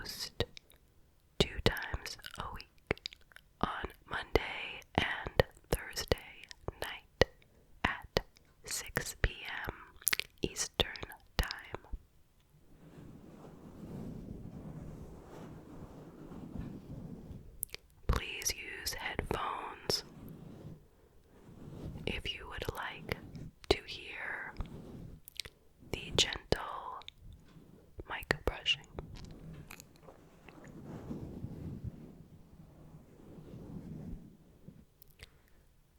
post 2 times a week on Monday and Thursday night at 6 p.m. Eastern Time. Please use headphones if you would like to hear the gentle mic brushing.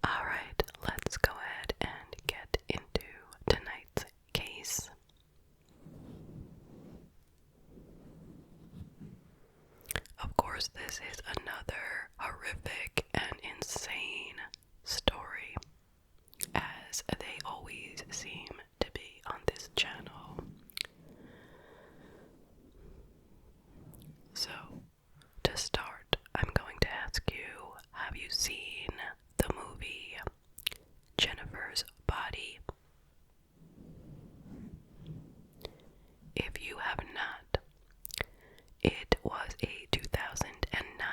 Alright, let's go ahead and get into tonight's case. Of course, this is another horrific and insane story, as they always seem to be on this channel. So, to start, I'm going to ask you, have you seen the movie Jennifer's Body? If you have not, it was a 2009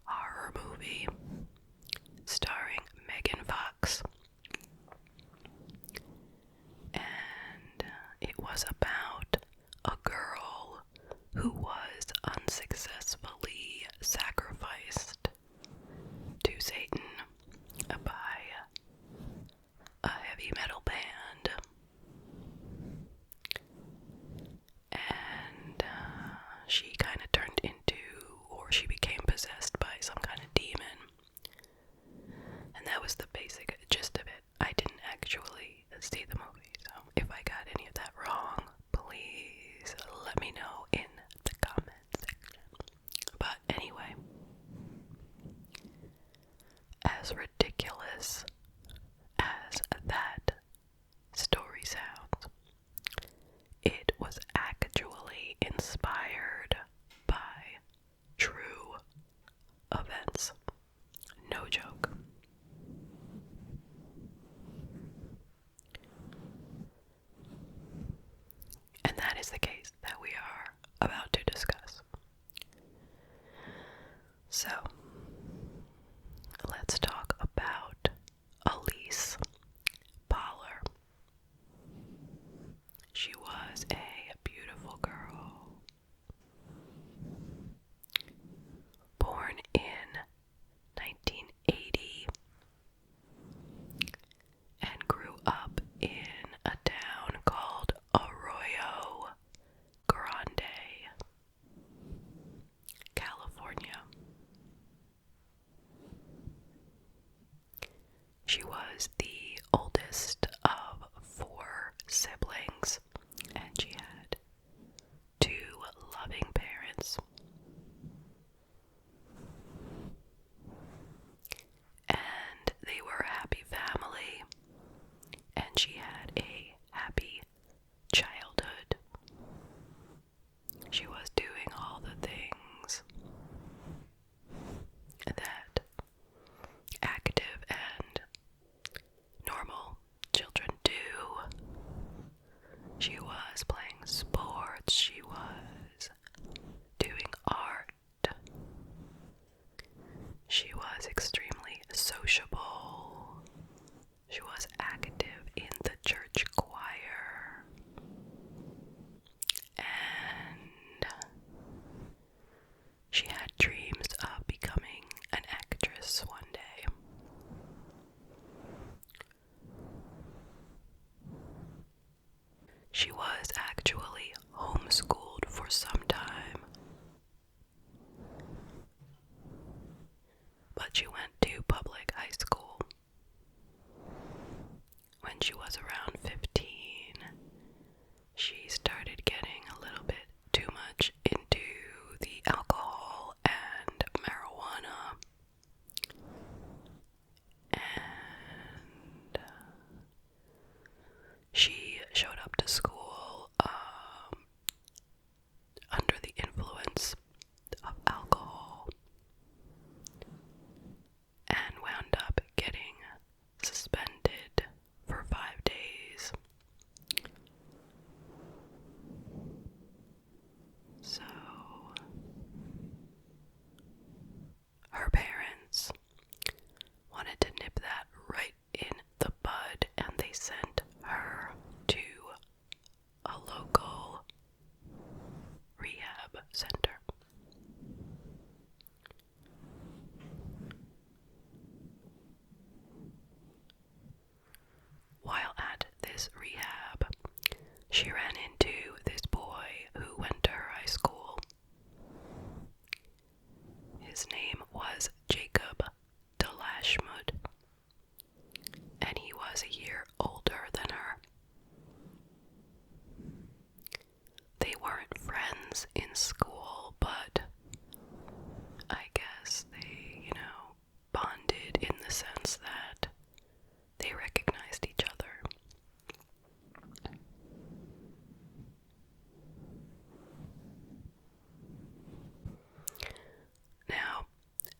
horror movie starring Megan Fox, and it was about a girl who was unsuccessfully sacrificed to Satan by a heavy metal band, and she kind of turned into, or she became possessed by some kind of demon, and that was the basic gist of it. I didn't actually see the movie, so if I got any of that wrong, please let me know in the comment section. But anyway, as ridiculous as that story sounds, it was actually inspired by true events. No joke. And that is the case that we are about to discuss. So, let's talk about Elyse Pahler. She was a beautiful girl, born in 1980 and grew up in a town called Arroyo Grande, California. She was the oldest of 4 siblings, and she had 2 loving parents. And they were a happy family, and she had a happy childhood. She was doing all the things that active and normal children do. She was playing sports, she was doing art, she was extremely sociable, she was active in the church choir, and she had dreams of becoming an actress one day. She was actually homeschooled for some time, but she went to public high school. When she was around 15, she started getting a little bit too much into the alcohol and marijuana, and she showed up to school she ran into this boy who went to her high school. His name was Jacob Delashmud, and he was a year older than her. They weren't friends in school, but I guess they, bonded in the sense that they recognized each other. Now,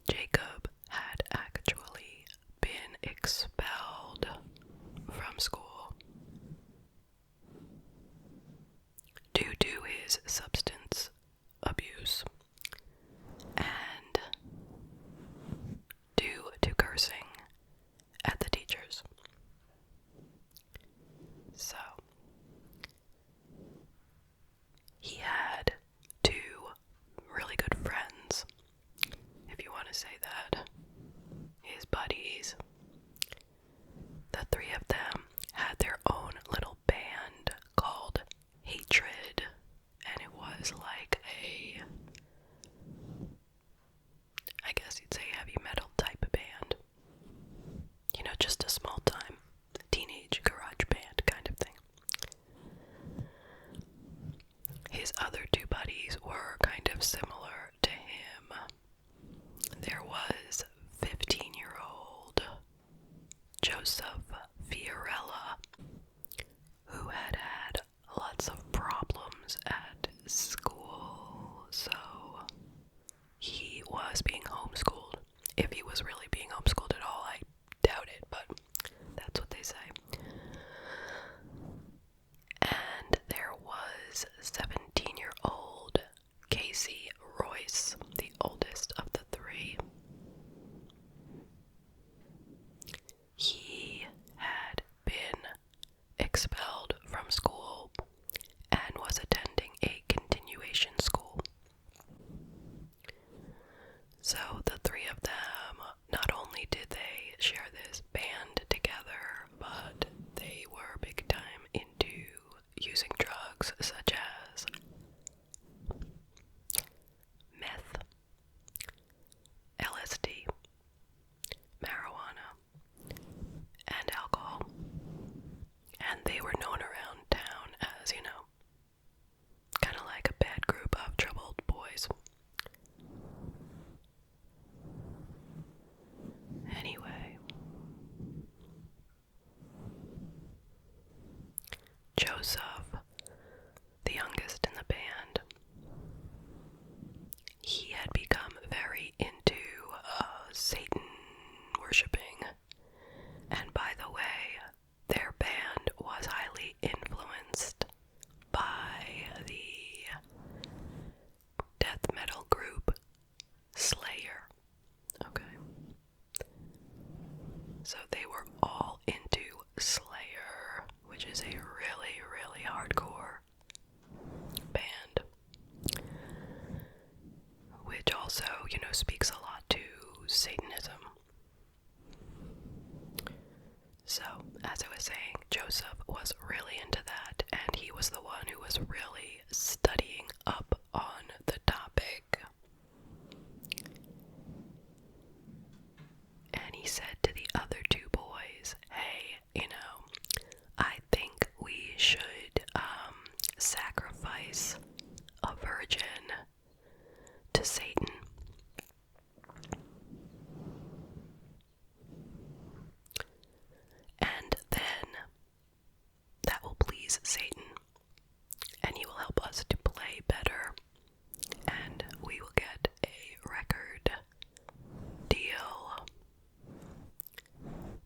Jacob had actually been expelled from school due to his substance abuse and due to cursing at the teachers. So, he had two really good friends, if you want to say that, his buddies. The three of them had their own little band called Hatred, and it was like I guess you'd say heavy metal type of band. Just a small time teenage garage band kind of thing. His other two buddies were kind of similar to him. There was 15-year-old Joseph Fiorella, who had lots of problems at school, so he was being homeschooled. If he was really being homeschooled at all, I doubt it, but that's what they say. And there was 17-year-old Casey Royce, the oldest of the three. He had been expelled from school and was attending a continuation school. So the three of them, not only did they share this band together, but they were big time into using drugs such as meth, LSD, marijuana, and alcohol. And they were known around town as, kind of like a bad group of troubled boys. Anyway, Joseph, the youngest in the band, he had become very into Satan worshipping. And by the way, their band was highly influenced by the death metal group Slayer. Okay. So they were all into Slayer, which is a really, really hardcore band. Which also, speaks a lot to Satanism. So, as I was saying, Joseph was really into that, and he was the one who was really studying up on the topic. And he said to the other two boys, hey, I think we should sacrifice a virgin to Satan. And then that will please Satan, and he will help us to play better, and we will get a record deal.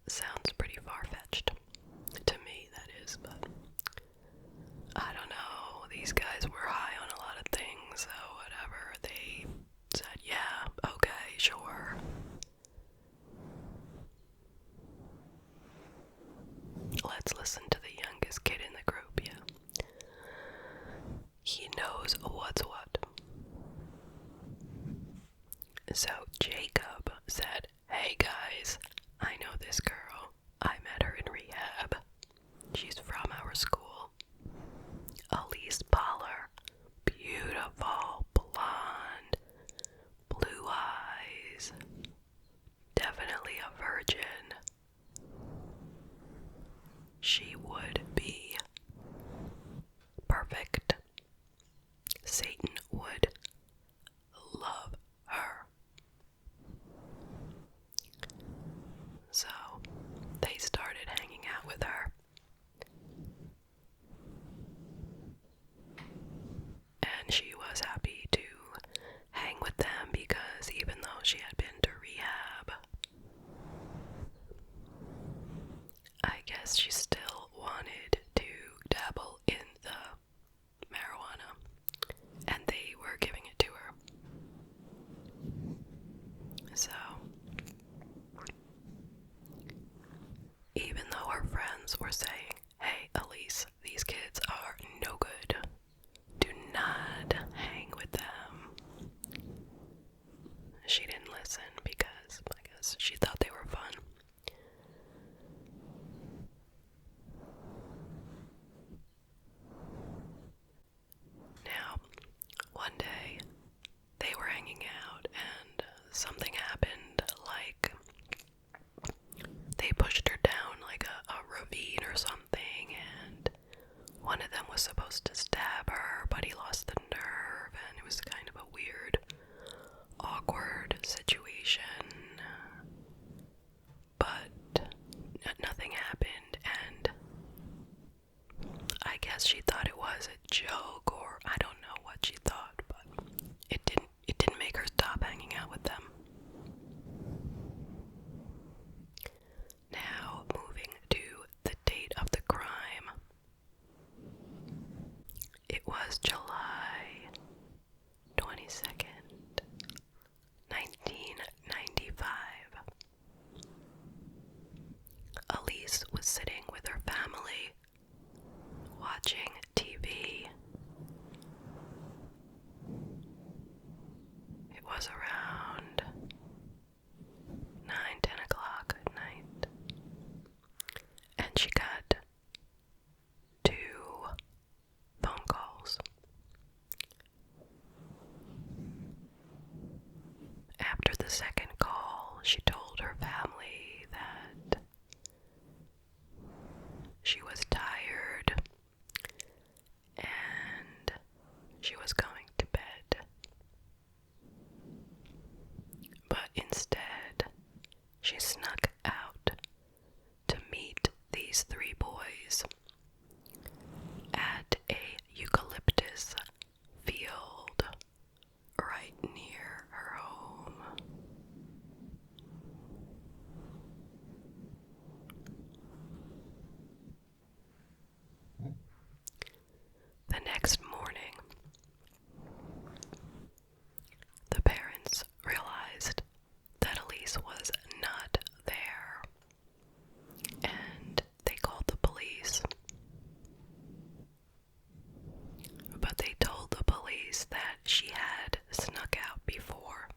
Sounds pretty far-fetched to me, that is, but I don't know. These guys were high on a lot of things, so whatever. They said, yeah, okay, sure. Let's listen to the youngest kid in the group, yeah. He knows what's what. So Jacob said, hey guys, I know this girl. I met her in rehab. She's from our school. was a joke, or I don't know what she thought, but it didn't make her stop hanging out with them. Now, moving to the date of the crime. It was July 22nd, 1995. Elyse was sitting with her family, watching TV. It was around 9-10 o'clock at night, and she got 2 phone calls. After the second call, she told her family that she was tired and she was going to bed. But instead, she snuck out to meet these 3 boys at a eucalyptus field right near her home. The next morning, the parents realized that Elyse was not there, and they called the police. But they told the police that she had snuck out before,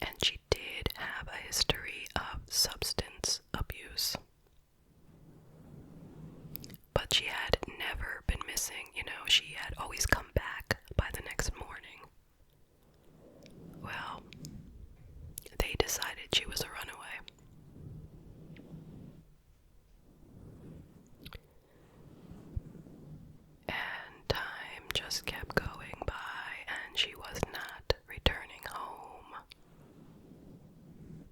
and she did have a history of substance abuse. But she had never been missing, she had always come back by the next morning. Well, they decided she was a runaway. And time just kept going by, and she was not returning home.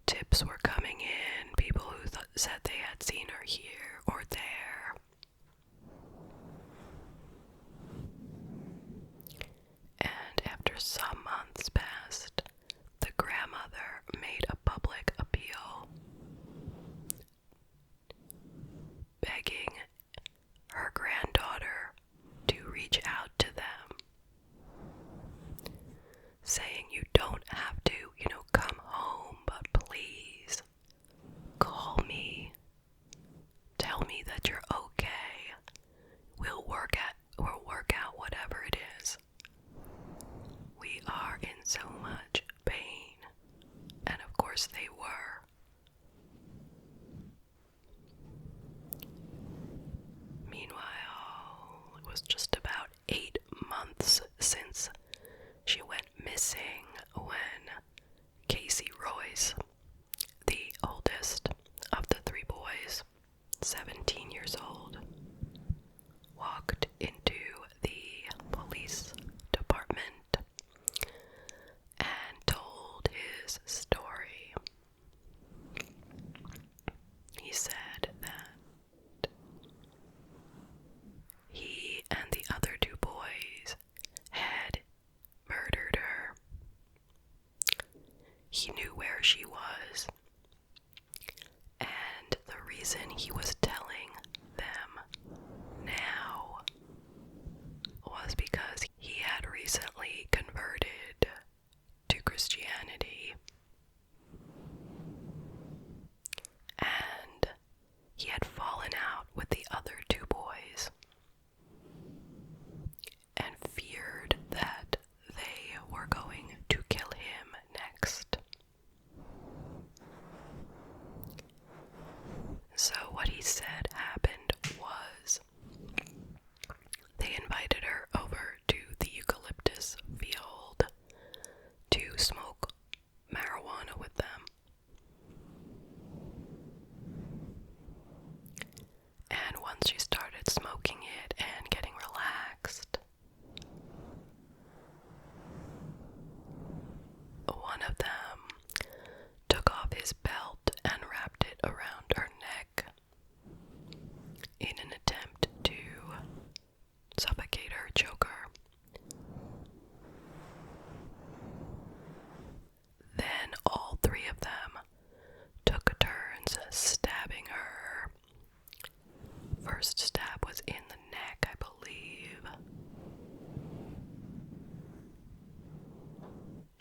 Tips were coming in, people who said they had seen her here or there. And after some months passed, the grandmother made a public appeal, begging her granddaughter to reach out to them, saying, you don't have to, come home, but please call me, tell me that you're okay. We'll work out whatever it is. We are in so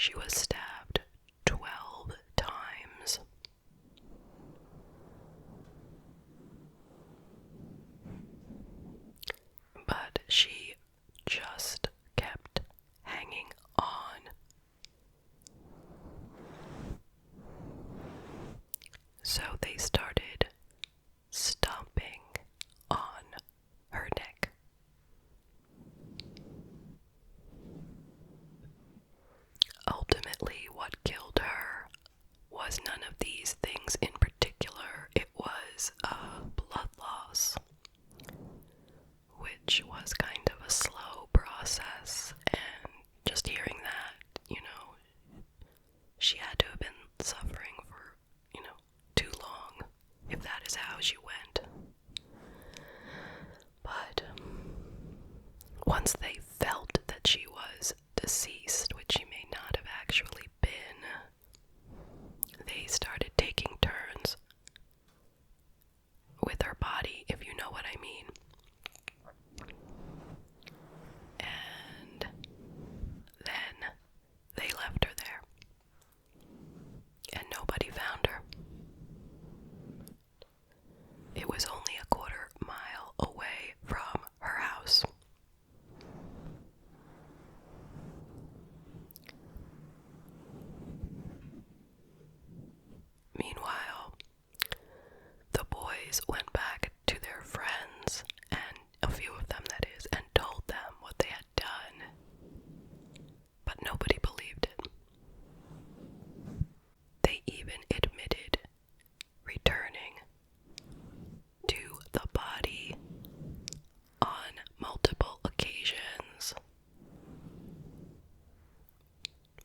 She was stabbed 12 times. But she just kept hanging on. So they started stomping on her neck. Ultimately, what killed her was none of these things in particular. It was blood loss, which was kind of a slow process, and just hearing that, she had to have been suffering for, too long, if that is how she went. But once they felt that she was deceased, which she may not have actually been, they started taking turns with her body, if you know what I mean. And then they left her there, and nobody found her. It was only a quarter-mile away from her house. Meanwhile, the boys went back to their friends, and a few of them, that is, and told them what they had done. But nobody believed it. They even admitted returning to the body on multiple occasions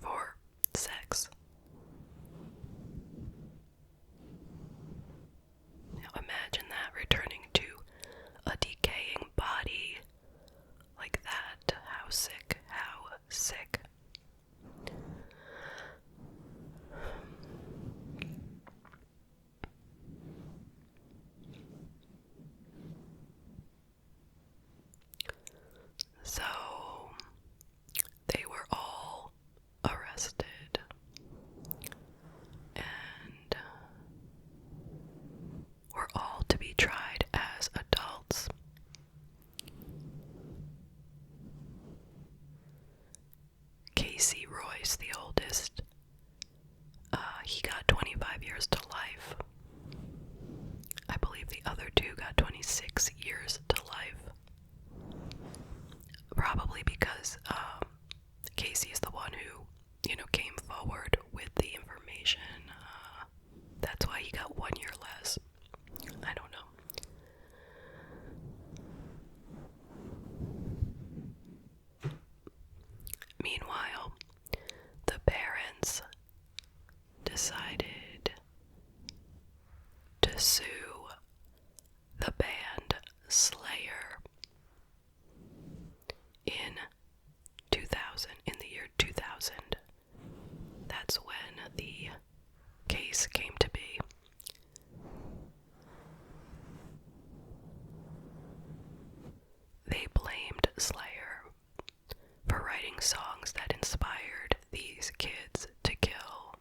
for sex. Now imagine that, returning to a decaying body like that. How sick, how sick. So, they were all arrested, and were all to be tried as adults. Casey Royce, the oldest, he got 25 years to life. I believe the other two got 26 years to life. Probably because Casey is the one who, came forward with the information. That's why he got 1 year less. I don't know. Meanwhile, the parents decided to sue the band Slayer in the year 2000. That's when the case came to be. They blamed Slayer for writing songs that inspired these kids to kill.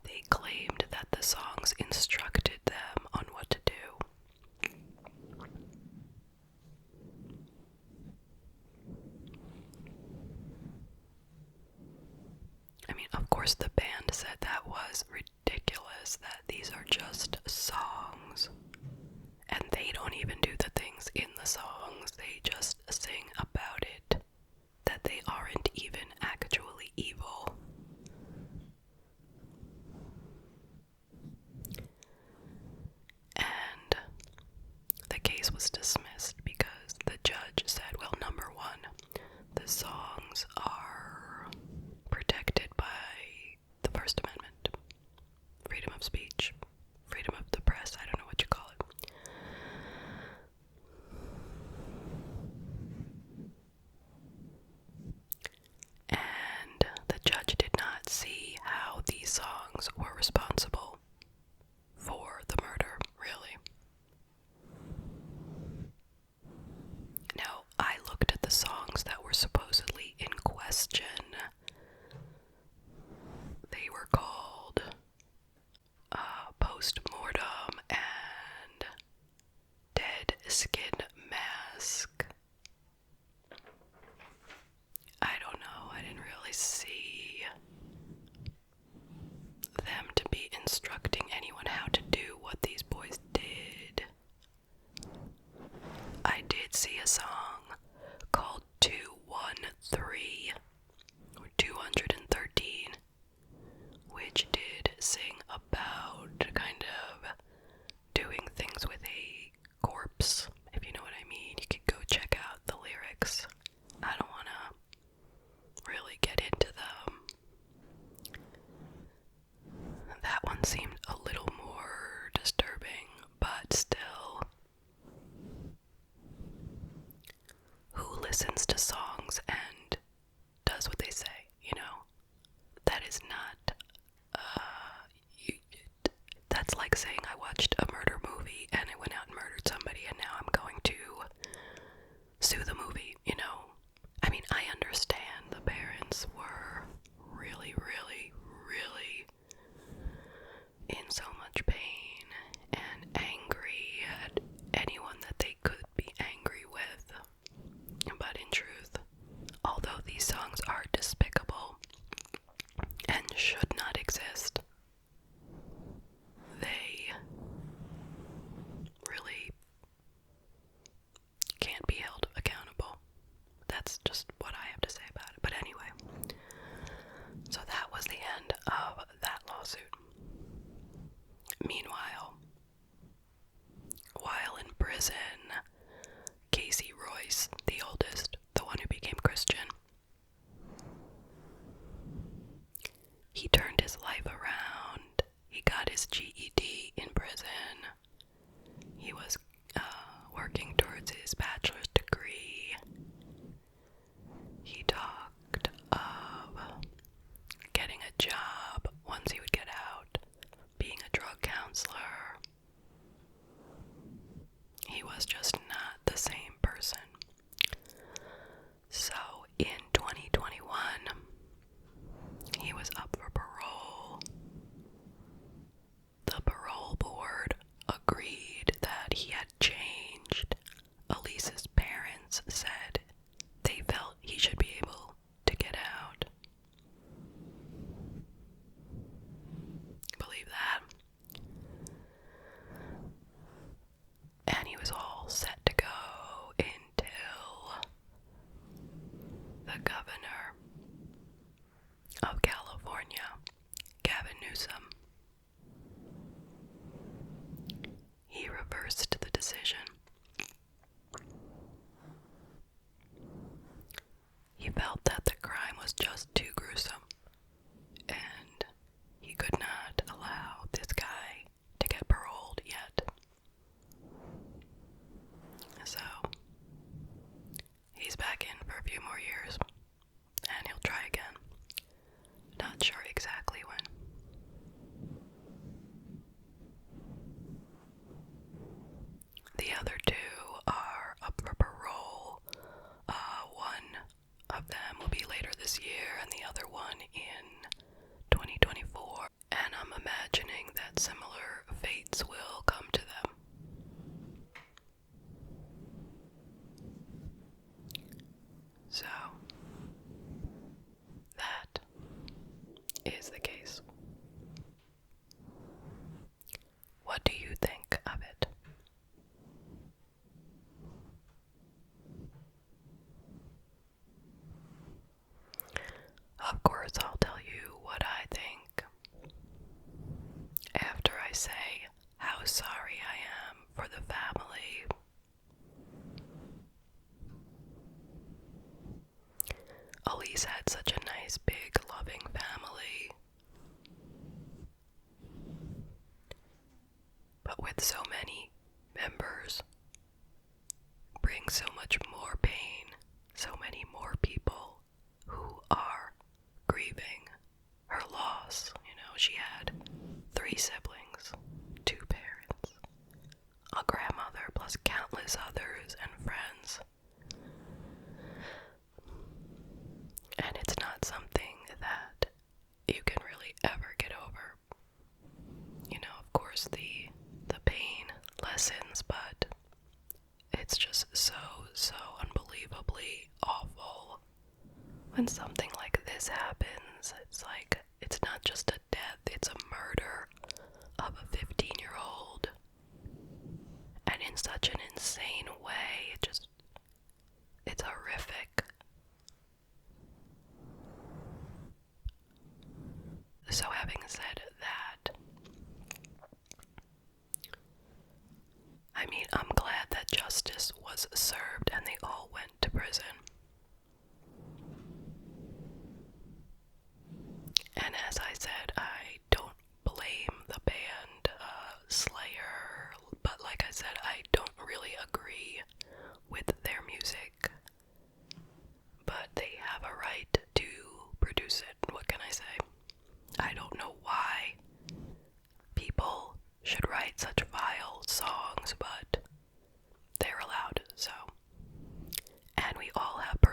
They claimed that the songs instructed them on what to do. I mean, of course the band said that was ridiculous, that these are just songs. And they don't even do the things in the songs, they just sing about it, that they aren't even actually evil. And the case was dismissed because the judge said, well, number one, the songs are protected by the First Amendment. Freedom of speech, freedom of the press, I don't know what you call it. song called 213, or 213, which did sing about kind of doing things with a corpse, if you know what I mean. You could go check out the lyrics. I don't want to really get into them. That one seemed a little more disturbing, but still. Who listens to songs and does what they say, you know? That is not, that's like saying I watched a murder movie and I went out and murdered somebody and now I'm going to sue the movie, you know? I mean, I understand the parents were really, really, really in so much pain and angry at anyone that they could be angry with. But in truth, although these songs are despicable and should not exist, they really can't be held accountable. That's just what I have to say about it. But anyway, so that was the end of that lawsuit. Meanwhile, while in prison, Casey Royce, the oldest, the one who became Christian, he turned his life around. He got his GED in prison. He was working towards his bachelor's degree. He talked of getting a job once he would get out, being a drug counselor. He was just not the same person. So in 2021, he was up for parole. The parole board agreed that he had changed. Elyse's parents said they felt he should be able to get out. Believe that? And he was all set to go until the governor of California, Gavin Newsom, he reversed the decision. He felt that the crime was just too gruesome, and he could not allow this guy to get paroled yet. So, he's back in for a few more years, and he'll try again. Not sure exactly when. The other two are up for parole. One of them will be later this year, and the other one in 2024. And I'm imagining that similar fates will come to them. So, that is the case. What do you think of it? Of course, I'll tell you what I think after I say how sorry I am for the family. Elyse had such a nice, big, loving family. But with so many members brings so much more pain, so many more people who are grieving her loss. You know, she had 3 siblings, 2 parents, a grandmother, plus countless others and friends. And it's not something that you can really ever get over. You know, of course, the pain lessens, but it's just so unbelievably awful when something like this happens. It's like, it's not just a death, it's a murder of a 15-year-old. And in such an insane way,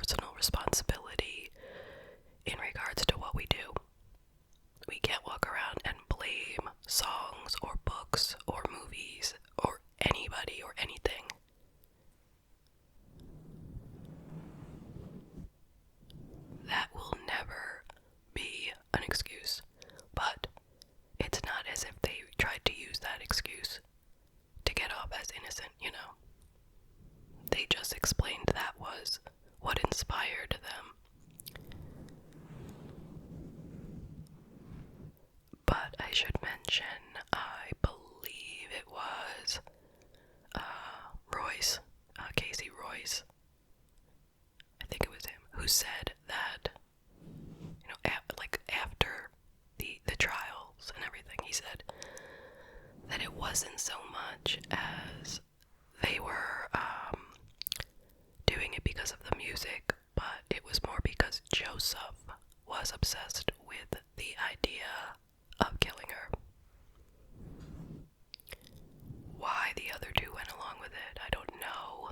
personal responsibility in regards to what we do. We can't walk around and blame songs or books or movies or anybody or anything. That will never be an excuse, but it's not as if they tried to use that excuse to get off as innocent, you know. They just explained that was what inspired them. But I should mention, I believe it was Royce, Casey Royce, I think it was him, who said that, you know, after the trials and everything, he said that it wasn't so much as they were doing it because of the music, but it was more because Joseph was obsessed with the idea of killing her. Why the other two went along with it, I don't know.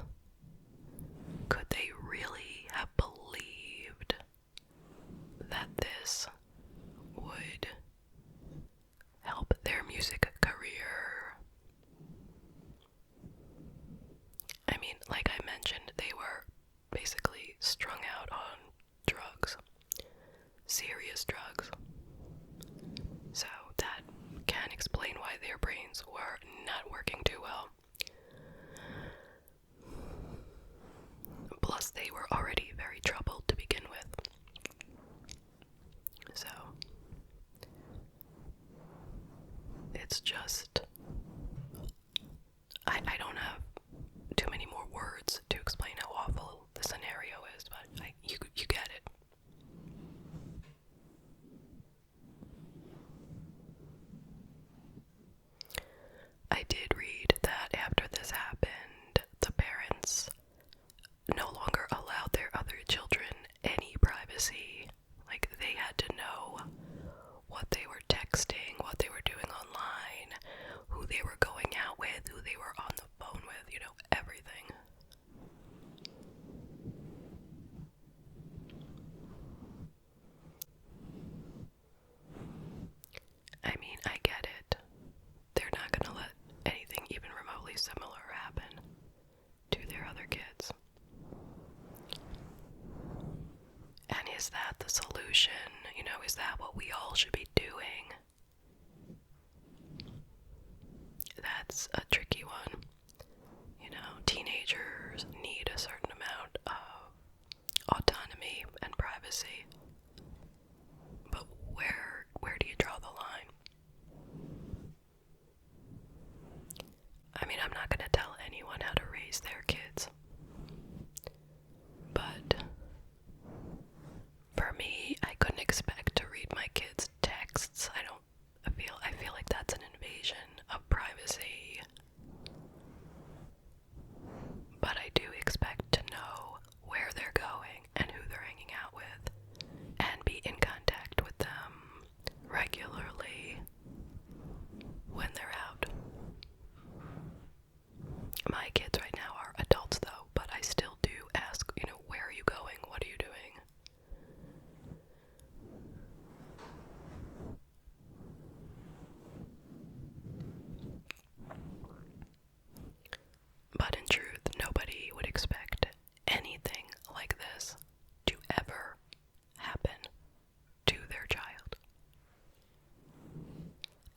Could they really have believed that this would help their music career? I mean, like I mentioned, they were basically strung out on drugs, serious drugs. So that can explain why their brains were not working too well. Plus, they were already very troubled to begin with. So, it's just, I don't have too many more words to explain how awful the scenario is, but you get it. I did read that after this happened, the parents no longer allowed their other children any privacy. Like, they had to know what they were texting, what they were doing online, who they were going out with, who they were on the phone with, you know, everything. I mean, I get it. They're not gonna let anything even remotely similar happen to their other kids. And is that the solution? You know, is that what we all should be doing? That's a tricky one. You know, teenagers need a certain amount of autonomy and privacy. But where do you draw the line? I mean, I'm not gonna tell anyone how to raise their kids. But for me, I couldn't expect to read my kids' texts. I feel like that's an invasion of privacy. But I do expect to know where they're going and who they're hanging out with, and be in contact with them regularly when they're out. My kids right now are adults though, but I still do ask, you know, where are you going? What are you doing? But in truth, nobody would expect anything like this to ever happen to their child.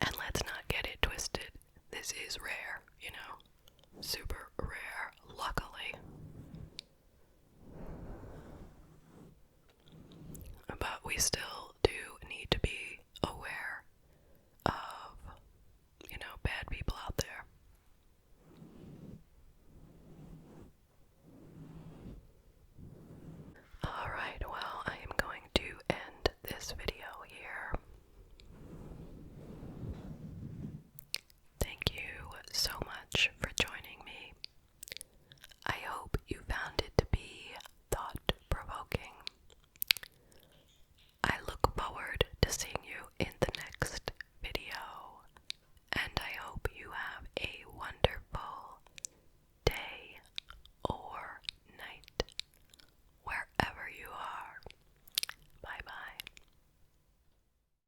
And let's not get it twisted. This is rare, you know, super rare, luckily. But we still do need to be aware of, you know, bad people out there. Alright, well, I am going to end this video here. Thank you so much for joining me. I hope you found it to be thought-provoking. I look forward to seeing you in the